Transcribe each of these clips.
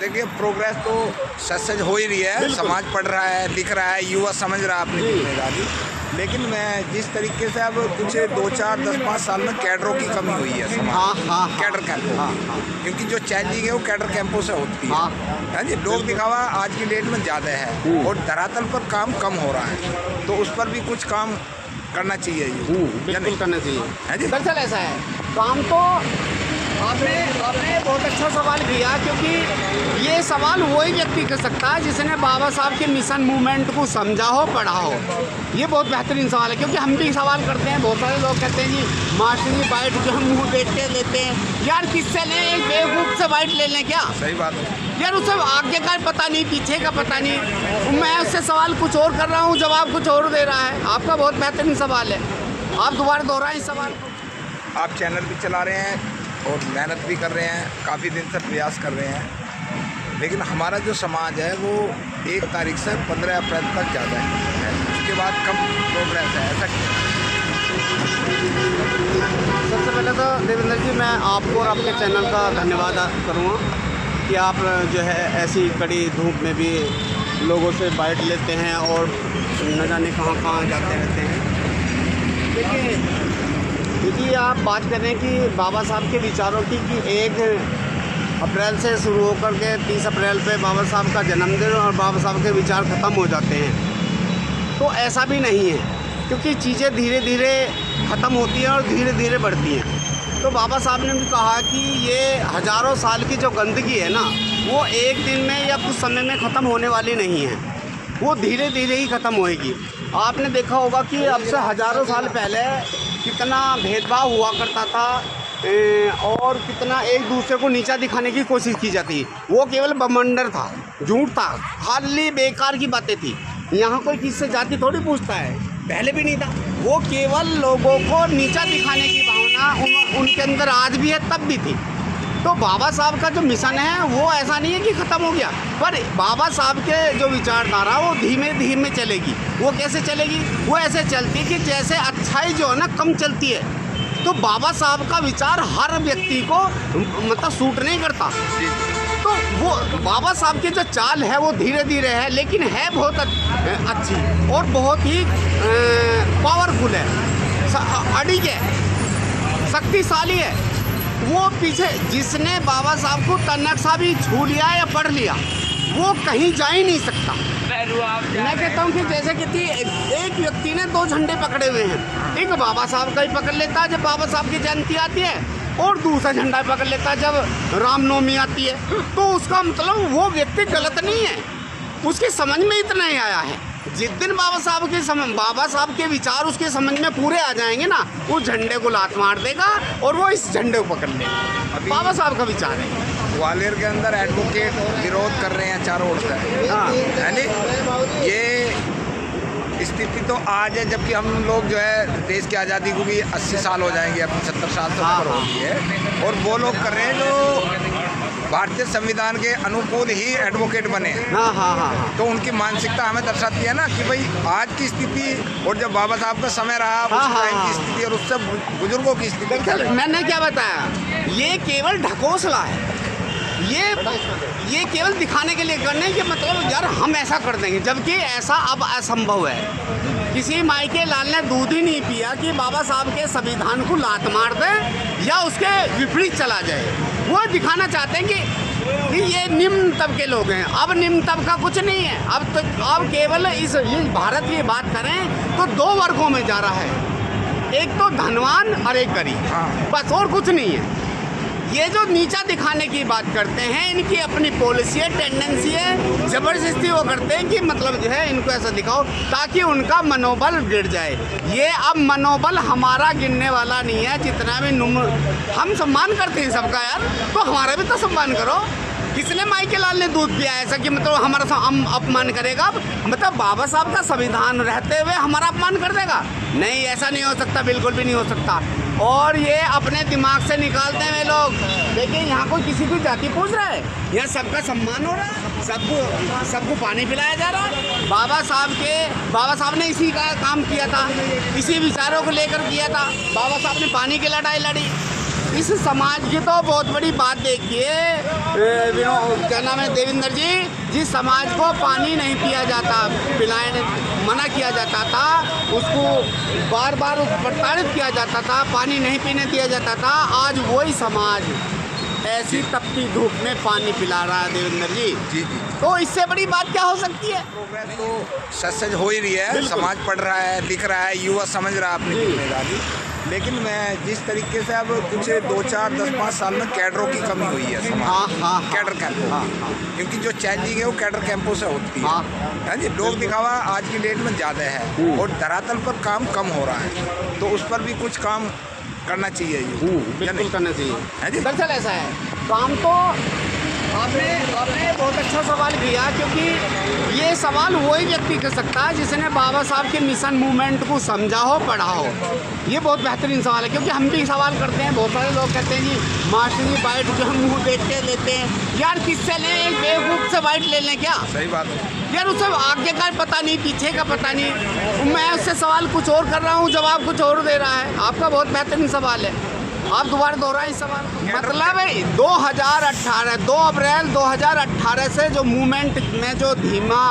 देखिए प्रोग्रेस तो सच हो ही रही है, समाज पढ़ रहा है, लिख रहा है, युवा समझ रहा है अपनी जिम्मेदारी। लेकिन मैं जिस तरीके से अब कुछ 2, 4, 10, 5 साल में कैडरों की कमी हुई है समाज, कैडर कैंपों, क्योंकि जो चेंजिंग है वो कैडर कैंपों से होती है। हाँ जी, लोग दिखावा आज की डेट में ज़्यादा है और धरातल पर काम कम हो रहा है, तो उस पर भी कुछ काम करना चाहिए। बिल्कुल करना चाहिए। है जी, दरअसल ऐसा है, काम तो आपने बहुत अच्छा सवाल किया, क्योंकि ये सवाल वही व्यक्ति कर सकता है जिसने बाबा साहब के मिशन मूवमेंट को समझा हो, पढ़ा हो। ये बहुत बेहतरीन सवाल है, क्योंकि हम भी सवाल करते हैं, बहुत सारे लोग कहते हैं जी मास्टर जी बाइट जो हम मुँह देख के लेते हैं, यार किससे लें, एक बेवकूफ़ से बाइट ले लें क्या? सही बात है यार, उसे आगे का पता नहीं, पीछे का पता नहीं, मैं उससे सवाल कुछ और कर रहा हूँ, जवाब कुछ और दे रहा है। आपका बहुत बेहतरीन सवाल है, आप दोबारा दोहराएं इस सवाल को। आप चैनल भी चला रहे हैं और मेहनत भी कर रहे हैं, काफ़ी दिन से प्रयास कर रहे हैं, लेकिन हमारा जो समाज है वो 1 तारीख से 15 अप्रैल तक ज़्यादा है, उसके बाद कम प्रोग्रेस है, ऐसा क्यों? सबसे पहले तो देवेंद्र जी मैं आपको और आपके चैनल का धन्यवाद करूँगा कि आप जो है ऐसी कड़ी धूप में भी लोगों से बाइट लेते हैं और न जाने कहाँ कहाँ जाते रहते हैं। देखिए आप बात कर रहे हैं कि बाबा साहब के विचारों की कि 1 अप्रैल से शुरू होकर के 30 अप्रैल पे बाबा साहब का जन्मदिन और बाबा साहब के विचार ख़त्म हो जाते हैं, तो ऐसा भी नहीं है, क्योंकि चीज़ें धीरे धीरे ख़त्म होती हैं और धीरे धीरे बढ़ती हैं। तो बाबा साहब ने भी कहा कि ये हज़ारों साल की जो गंदगी है ना, वो एक दिन में या कुछ समय में ख़त्म होने वाली नहीं है, वो धीरे धीरे ही ख़त्म होएगी। आपने देखा होगा कि अब से हज़ारों साल पहले कितना भेदभाव हुआ करता था और कितना एक दूसरे को नीचा दिखाने की कोशिश की जाती। वो केवल बमंडर था, झूठ था, खाली बेकार की बातें थी। यहाँ कोई किससे जाति थोड़ी पूछता है, पहले भी नहीं था। वो केवल लोगों को नीचा दिखाने की भावना उनके अंदर आज भी है, तब भी थी। तो बाबा साहब का जो मिशन है वो ऐसा नहीं है कि ख़त्म हो गया, पर बाबा साहब के जो विचारधारा वो धीमे धीमे चलेगी। वो कैसे चलेगी? वो ऐसे चलती है कि जैसे अच्छाई जो है ना कम चलती है, तो बाबा साहब का विचार हर व्यक्ति को मतलब सूट नहीं करता। तो वो बाबा साहब की जो चाल है वो धीरे धीरे है, लेकिन है बहुत अच्छी और बहुत ही पावरफुल है, अड़िग है, शक्तिशाली है। वो पीछे जिसने बाबा साहब को तनक्शा भी छू लिया या पढ़ लिया, वो कहीं जा ही नहीं सकता। मैं कहता हूँ कि जैसे कि एक व्यक्ति ने 2 झंडे पकड़े हुए हैं, एक बाबा साहब का ही पकड़ लेता है जब बाबा साहब की जयंती आती है, और दूसरा झंडा पकड़ लेता है जब रामनवमी आती है। तो उसका मतलब वो व्यक्ति गलत नहीं है, उसकी समझ में इतना ही आया है। जिस दिन बाबा साहब के विचार उसके समझ में पूरे आ जाएंगे ना, उस झंडे को लात मार देगा और वो इस झंडे को पकड़ लेगा। बाबा साहब का विचार है। ग्वालियर के अंदर एडवोकेट विरोध कर रहे हैं चारों ओर से, है नहीं? ये स्थिति तो आज है, जबकि हम लोग जो है देश की आज़ादी को भी 80 साल हो जाएंगे, अब 70 साल से ऊपर हो गई है, और वो लोग कर रहे हैं जो भारतीय संविधान के अनुकूल ही एडवोकेट बने। तो उनकी मानसिकता हमें दर्शाती है ना कि भाई आज की स्थिति और जब बाबा साहब का समय रहा उस टाइम की स्थिति और उससे बुजुर्गों की स्थिति। मैंने क्या बताया, ये केवल ढकोसला है, ये केवल दिखाने के लिए करने कि मतलब यार हम ऐसा कर देंगे, जबकि ऐसा अब असंभव है। किसी माई के लाल ने दूध ही नहीं पिया कि बाबा साहब के संविधान को लात मार दे या उसके विपरीत चला जाए। वो दिखाना चाहते हैं कि ये निम्न तबके लोग हैं। अब निम्न तबका कुछ नहीं है, अब केवल इस भारत की बात करें तो 2 वर्गों में जा रहा है, एक तो धनवान और एक गरीब, बस, और कुछ नहीं है। ये जो नीचा दिखाने की बात करते हैं, इनकी अपनी पॉलिसी है, टेंडेंसी है, ज़बरदस्ती वो करते हैं कि मतलब जो है इनको ऐसा दिखाओ ताकि उनका मनोबल गिर जाए। ये अब मनोबल हमारा गिरने वाला नहीं है। जितना भी हम सम्मान करते हैं सबका यार, तो हमारा भी तो सम्मान करो। किसने माई के लाल ने दूध पिया ऐसा कि मतलब हमारा अपमान करेगा? मतलब बाबा साहब का संविधान रहते हुए हमारा अपमान कर देगा? नहीं, ऐसा नहीं हो सकता, बिल्कुल भी नहीं हो सकता। और ये अपने दिमाग से निकालते हैं लोग। देखिए यहाँ कोई किसी की जाति पूछ रहा है, यहाँ सबका सम्मान हो रहा है, सबको पानी पिलाया जा रहा है। बाबा साहब ने इसी का काम किया था, इसी विचारों को लेकर किया था। बाबा साहब ने पानी की लड़ाई लड़ी, इस समाज की तो बहुत बड़ी बात देखिए, क्या नाम है देवेंद्र जी, जिस समाज को पानी नहीं पिया जाता, पिलाने मना किया जाता था, उसको बार बार प्रताड़ित किया जाता था, पानी नहीं पीने दिया जाता था, आज वही समाज ऐसी तपती धूप में पानी पिला रहा है देवेंद्र जी। जी जी। तो इससे बड़ी बात क्या हो सकती है? प्रोग्रेस तो सच हो ही रही है, समाज पढ़ रहा है, लिख रहा है, युवा समझ रहा है अपनी जिम्मेदारी। लेकिन मैं जिस तरीके से अब कुछ 2, 4, 10, 5 साल में कैडरों की कमी हुई है समाज, कैडर कैंपों, क्योंकि जो चेंजिंग है वो कैडर कैंपों से होती है जी। लोग दिखावा आज की डेट में ज़्यादा है और धरातल पर काम कम हो रहा है, तो उस पर भी कुछ काम करना चाहिए। बिल्कुल करना चाहिए है जी। दरअसल ऐसा है, काम तो आपने बहुत अच्छा सवाल किया, क्योंकि ये सवाल वही व्यक्ति कर सकता है जिसने बाबा साहब के मिशन मूवमेंट को समझा हो, पढ़ा हो। ये बहुत बेहतरीन सवाल है, क्योंकि हम भी सवाल करते हैं, बहुत सारे लोग कहते हैं जी मास्टर जी बाइट जो हम मुँह देख के लेते हैं, यार किससे लें, एक बेवकूफ़ से बाइट ले लें क्या? सही बात है यार, उसे आगे का पता नहीं, पीछे का पता नहीं, मैं उससे सवाल कुछ और कर रहा हूँ, जवाब कुछ और दे रहा है। आपका बहुत बेहतरीन सवाल है, आप दोबारा दोहराएं इस सवाल। मतलब है 2018 2 अप्रैल 2018 से जो मूवमेंट में जो धीमा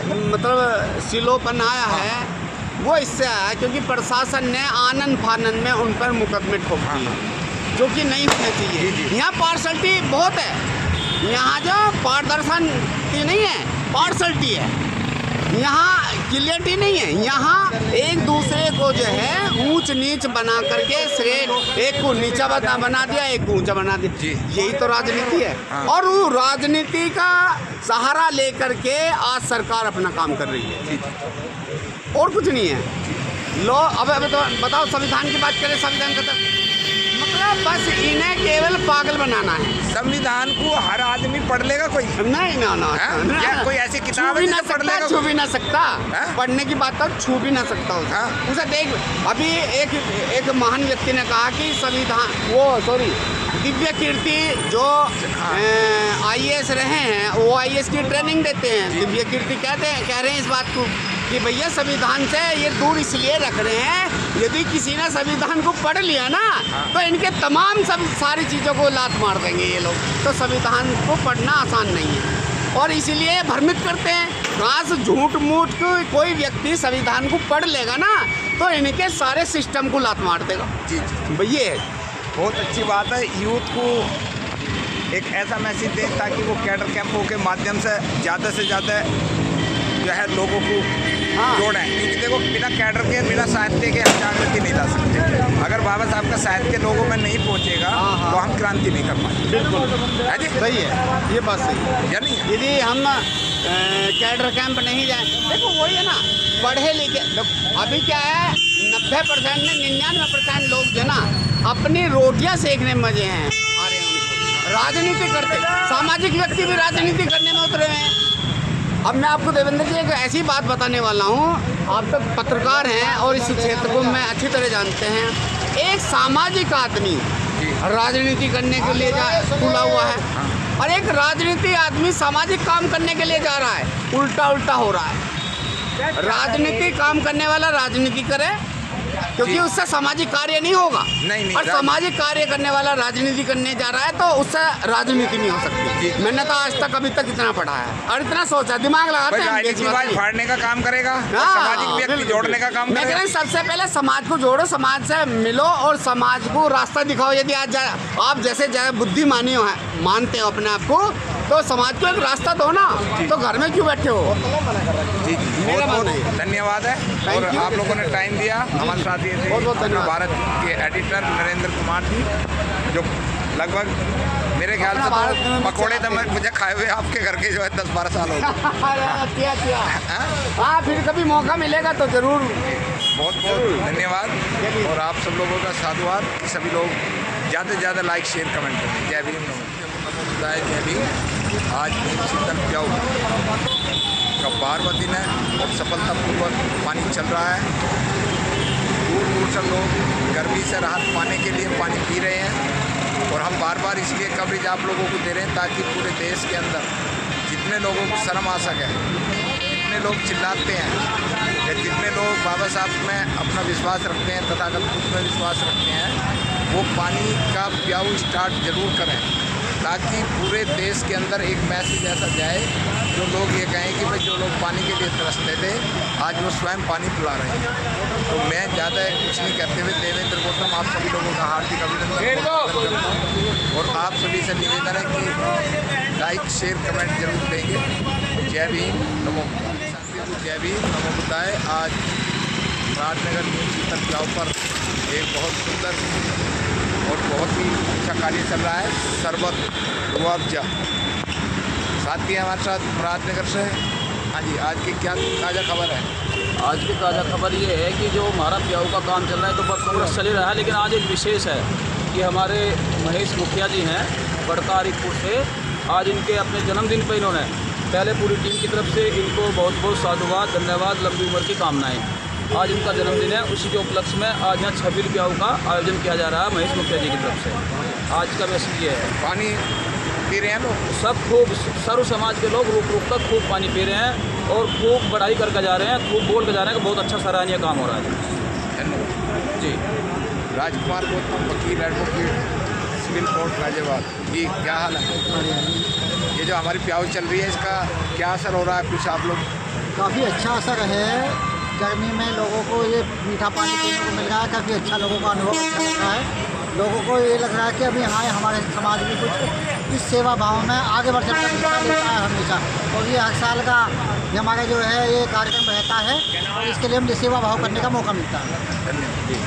मतलब सिलोपन आया है, वो इससे आया है क्योंकि प्रशासन ने आनन फानन में उन पर मुकदमे ठोक दिए, जो कि नहीं होने चाहिए। यहाँ पार्शलिटी बहुत है, यहाँ जो पारदर्शन नहीं है, पार्शलिटी है, यहाँ क्लियरिटी नहीं है। यहाँ एक दूसरे को जो है ऊंच नीच बना करके श्रेय, एक को नीचा बना दिया, एक को ऊंचा बना दिया, यही तो राजनीति है। और वो राजनीति का सहारा लेकर के आज सरकार अपना काम कर रही है, और कुछ नहीं है। लो अब तो बताओ, संविधान की बात करें, संविधान का मतलब बस इन्हें केवल पागल बनाना है। संविधान को हर आदमी पढ़ लेगा कोई? नहीं ना क्या कोई ऐसी किताब भी ना सकता, छू भी ना सकता, पढ़ने की बात तक छू भी ना सकता उसे देख। अभी एक महान व्यक्ति ने कहा कि संविधान दिव्य कीर्ति जो IAS रहे हैं, वो IAS की ट्रेनिंग देते हैं। दिव्य कीर्ति कह रहे हैं इस बात को कि भैया संविधान से ये दूर इसलिए रख रहे हैं, यदि किसी ने संविधान को पढ़ लिया ना तो इनके तमाम सारी चीज़ों को लात मार देंगे ये लोग। तो संविधान को पढ़ना आसान नहीं है, और इसीलिए भ्रमित करते हैं। कहाँ से झूठ मूठ कोई व्यक्ति संविधान को पढ़ लेगा ना तो इनके सारे सिस्टम को लात मार देगा। जी भैया बहुत अच्छी बात है, यूथ को एक ऐसा मैसेज दें ताकि वो कैडर कैंपों के माध्यम से ज़्यादा जो है लोगों को जोड़ें। क्योंकि देखो, बिना कैडर के, बिना साहित्य के हम जागृति नहीं ला सकते। अगर बाबा साहब का साहित्य लोगों में नहीं पहुंचेगा तो हम क्रांति नहीं कर पाएंगे। बिल्कुल है जी, सही है, ये बात सही है। या नहीं? यदि हम कैडर कैंप नहीं जाए, देखो वही है ना, पढ़े लिखे अभी क्या है, 90% में 99% लोग जो ना अपनी रोटियां सेकने में मजे हैं आ रहे हैं उनको। राजनीति करते, सामाजिक व्यक्ति भी राजनीति करने में उतरे हैं। अब मैं आपको देवेंद्र जी एक ऐसी बात बताने वाला हूँ, आप तो पत्रकार हैं और इस क्षेत्र को मैं अच्छी तरह जानते हैं। एक सामाजिक आदमी राजनीति करने के लिए खुला हुआ है, और एक राजनीति आदमी सामाजिक काम करने के लिए जा रहा है, उल्टा हो रहा है। राजनीति काम करने वाला राजनीति करे, क्योंकि उससे सामाजिक कार्य नहीं होगा। नहीं, और सामाजिक कार्य करने वाला राजनीति करने जा रहा है तो उससे राजनीति नहीं हो सकती। मैंने तो आज तक अभी तक इतना पढ़ा है और इतना सोचा, दिमाग लगाते हैं, फाड़ने का काम करेगा, सामाजिक व्यक्ति जोड़ने का काम करेगा। मैं सबसे पहले समाज को जोड़ो, समाज से मिलो और समाज को रास्ता दिखाओ। यदि आज आप जैसे बुद्धिमानी मानते हो अपने आप को, तो समाज को एक रास्ता दो ना, तो घर में क्यों बैठे हो? जी मेरा बहुत धन्यवाद है, और आप लोगों ने टाइम दिया। हमारे साथ ये थे भारत के एडिटर नरेंद्र कुमार जी, जो लगभग मेरे ख्याल से पकौड़े तो मुझे खाए हुए आपके घर के जो है 10-12 साल हो गए। हाँ, फिर कभी मौका मिलेगा तो ज़रूर। बहुत धन्यवाद, और आप सब लोगों का साधुवाद कि सभी लोग ज़्यादा से ज़्यादा लाइक, शेयर, कमेंट करें। जय भीम, जय भीम। आज शीतल प्याऊ का 12वां दिन है और सफलतापूर्वक पानी चल रहा है। दूर से लोग गर्मी से राहत पाने के लिए पानी पी रहे हैं, और हम बार बार इसलिए कवरेज आप लोगों को दे रहे हैं ताकि पूरे देश के अंदर जितने लोगों को शर्म आ सके, जितने लोग चिल्लाते हैं या जितने लोग बाबा साहब में अपना विश्वास रखते हैं, तथागत बुद्ध में विश्वास रखते हैं, वो पानी का प्याऊ स्टार्ट जरूर करें, ताकि पूरे देश के अंदर एक मैसेज ऐसा जाए जो लोग ये कहें कि भाई जो लोग पानी के लिए तरसते थे आज वो स्वयं पानी पिला रहे हैं। तो मैं ज़्यादा कुछ नहीं कहते हुए देवेंद्र गौतम आप सभी लोगों का हार्दिक अभिनंदन करता हूँ और आप सभी से निवेदन है कि लाइक शेयर कमेंट जरूर देंगे। जय भीम, नमो बुद्धाय। जय भीम, नमो बुद्धाय। आज राजनगर में शीतल प्याऊ पर एक बहुत सुंदर और बहुत ही अच्छा कार्य चल रहा है, शरबत रुआवजा। साथ ही हमारे साथ राजनगर से हाँ जी, आज की क्या ताज़ा खबर है? आज की ताज़ा खबर ये है कि जो हमारा प्याऊ का काम चल रहा है तो बरस चल ही रहा है, लेकिन आज एक विशेष है कि हमारे महेश मुखिया जी हैं बड़कारिकपुर से। आज इनके अपने जन्मदिन पर इन्होंने पहले पूरी टीम की तरफ से इनको बहुत बहुत साधुवाद, धन्यवाद, लंबी उम्र की कामनाएं। आज इनका जन्मदिन है, उसी के उपलक्ष्य में आज यहाँ 26 प्याऊ का आयोजन किया जा रहा है महेश मुखिया जी की तरफ से। आज का मैसेज ये है, पानी पी रहे हैं लोग, सब खूब सर्व समाज के लोग रुक रुक कर खूब पानी पी रहे हैं और खूब बढ़ाई करके जा रहे हैं, खूब बोल के जा रहे हैं कि बहुत अच्छा सराहनीय काम हो रहा है। धन्यवाद जी। राजकुमार गौतम, वकील, एडवोकेट, सिविल कोर्ट गाजियाबाद जी, क्या हाल है? ये जो हमारी प्याऊ चल रही है इसका क्या असर हो रहा है? कुछ आप लोग काफ़ी अच्छा असर है। गर्मी में लोगों को ये मीठा पानी पीने को मिल रहा है, काफ़ी अच्छा लोगों का अनुभव अच्छा लग रहा है। लोगों को ये लग रहा है कि अभी हाँ हमारे समाज में कुछ इस सेवा भाव में आगे बढ़ सकता हिस्सा लेता है हमेशा। और ये हर साल का ये हमारा जो है ये कार्यक्रम रहता है और इसके लिए हमें सेवा भाव करने का मौका मिलता है। धन्यवाद जी।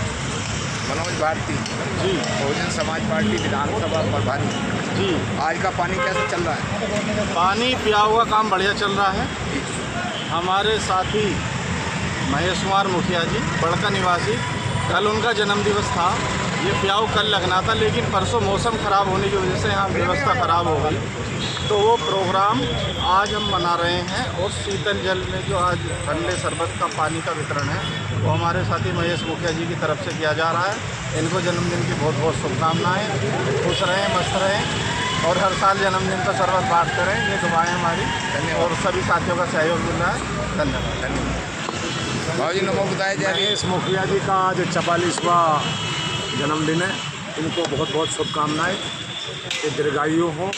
मनोज भारती जी, बहुजन समाज पार्टी विधानसभा प्रभारी जी, आज का पानी कैसे चल रहा है? पानी प्याऊ का काम बढ़िया चल रहा है। हमारे साथी महेश कुमार मुखिया जी बड़का निवासी, कल उनका जन्मदिवस था। ये प्याऊ कल लगना था, लेकिन परसों मौसम ख़राब होने की वजह से यहाँ व्यवस्था ख़राब हो गई, तो वो प्रोग्राम आज हम मना रहे हैं। और शीतल जल में जो आज ठंडे शरबत का पानी का वितरण है वो हमारे साथी महेश मुखिया जी की तरफ से किया जा रहा है। इनको जन्मदिन की बहुत बहुत शुभकामनाएँ। खुश रहें, मस्त रहें और हर साल जन्मदिन का शरबत बांटते रहें, ये दुआएँ हमारी। और सभी साथियों का सहयोग मिल रहा है। धन्यवाद। धन्यवाद भाजी, नमो बुद्धाय। जय भीम। महेश मुखिया जी का आज 44वां जन्मदिन है। इनको बहुत बहुत शुभकामनाएँ कि दीर्घायु हो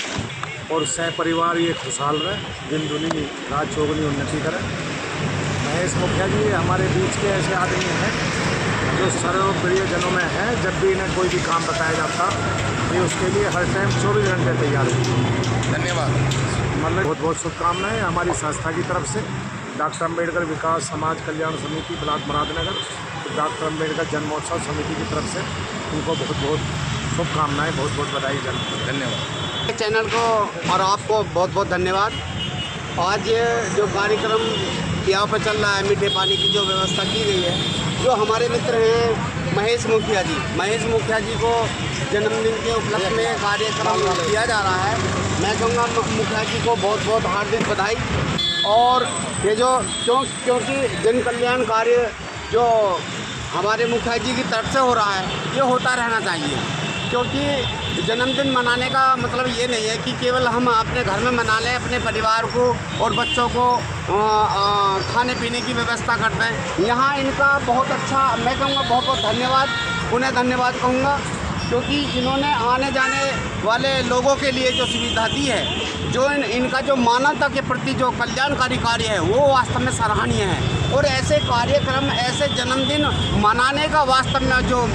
और सह परिवार ये खुशहाल रहे, दिन दुनी रात चौगुनी उन्नति करें। महेश मुखिया जी हमारे बीच के ऐसे आदमी हैं जो सर्वप्रिय जनों में हैं। जब भी इन्हें कोई भी काम बताया जाता ये उसके लिए हर टाइम 24 घंटे तैयार है। धन्यवाद। मतलब बहुत बहुत शुभकामनाएँ हमारी संस्था की तरफ से। डॉक्टर अम्बेडकर विकास समाज कल्याण समिति ब्लॉक मुरादनगर, डॉक्टर अम्बेडकर जन्मोत्सव समिति की तरफ से उनको बहुत बहुत शुभकामनाएँ, बहुत बहुत बधाई। धन्यवाद। चैनल को और आपको बहुत बहुत धन्यवाद। आज जो कार्यक्रम प्याऊ पर चल रहा है, मीठे पानी की जो व्यवस्था की गई है, जो हमारे मित्र हैं महेश मुखिया जी को जन्मदिन के उपलक्ष्य में कार्यक्रम किया जा रहा है। मैं कहूँगा मुखिया जी को बहुत बहुत हार्दिक बधाई। और ये जो क्योंकि जन कल्याण कार्य जो हमारे मुखिया जी की तरफ से हो रहा है ये होता रहना चाहिए, क्योंकि जन्मदिन मनाने का मतलब ये नहीं है कि केवल हम अपने घर में मना लें, अपने परिवार को और बच्चों को खाने पीने की व्यवस्था करते हैं। यहाँ इनका बहुत अच्छा, मैं कहूँगा बहुत बहुत धन्यवाद, उन्हें धन्यवाद कहूँगा, क्योंकि इन्होंने आने जाने वाले लोगों के लिए जो सुविधा दी है, जो इनका जो मानवता के प्रति जो कल्याणकारी कार्य है वो वास्तव में सराहनीय है। और ऐसे कार्यक्रम, ऐसे जन्मदिन मनाने का वास्तव में जो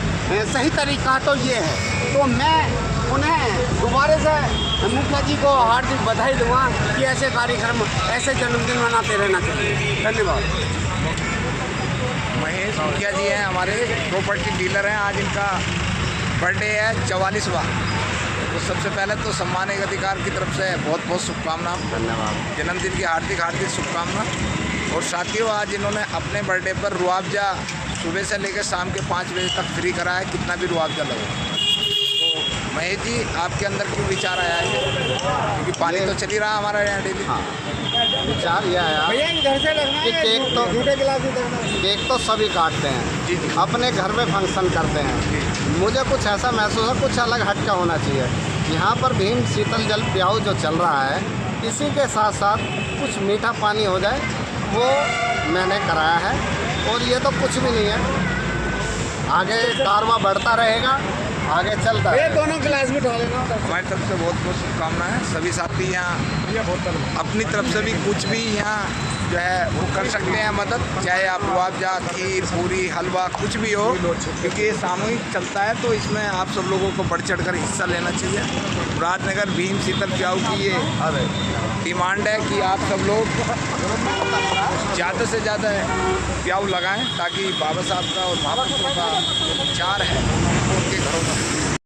सही तरीका तो ये है। तो मैं उन्हें दोबारा से मुखिया जी को हार्दिक बधाई दूँगा कि ऐसे कार्यक्रम, ऐसे जन्मदिन मनाते रहना चाहिए। धन्यवाद। महेश मुखिया जी हैं हमारे प्रॉपर्टी डीलर हैं। आज इनका बर्थडे है 44वां। तो सबसे पहले तो सम्मानित अधिकार की तरफ से बहुत बहुत शुभकामना। धन्यवाद। जन्मदिन की हार्दिक हार्दिक शुभकामना। और साथियों, आज इन्होंने अपने बर्थडे पर रुआवजा सुबह से लेकर शाम के 5 बजे तक फ्री करा है, कितना भी रुआवजा लगे। तो महेश जी, आपके अंदर क्यों विचार आया है? क्योंकि पानी तो चल ही रहा हमारा यहाँ डेली। हाँ, विचार यह आया कि केक तो सभी काटते हैं, जी जी, अपने घर में फंक्शन करते हैं। मुझे कुछ ऐसा महसूस है, कुछ अलग हटका होना चाहिए। यहाँ पर भीम शीतल जल प्याऊ जो चल रहा है, इसी के साथ साथ कुछ मीठा पानी हो जाए, वो मैंने कराया है। और ये तो कुछ भी नहीं है, आगे कारवां बढ़ता रहेगा। आगे चलता है। दोनों गिलास में उठा लेना। हमारी तरफ से बहुत बहुत शुभकामनाएं। सभी साथी यहाँ अपनी तरफ से भी कुछ भी यहाँ जो है वो कर सकते हैं मदद, चाहे आप मुआवजा, खीर, पूरी, हलवा कुछ भी हो, क्योंकि ये सामूहिक चलता है तो इसमें आप सब लोगों को बढ़ चढ़ कर हिस्सा लेना चाहिए। राजनगर भीम शीतल प्याऊ की ये डिमांड है कि आप सब लोग ज़्यादा से ज़्यादा प्याऊ लगाएं ताकि बाबा साहब का और महापुरुषों का विचार है उनके घरों में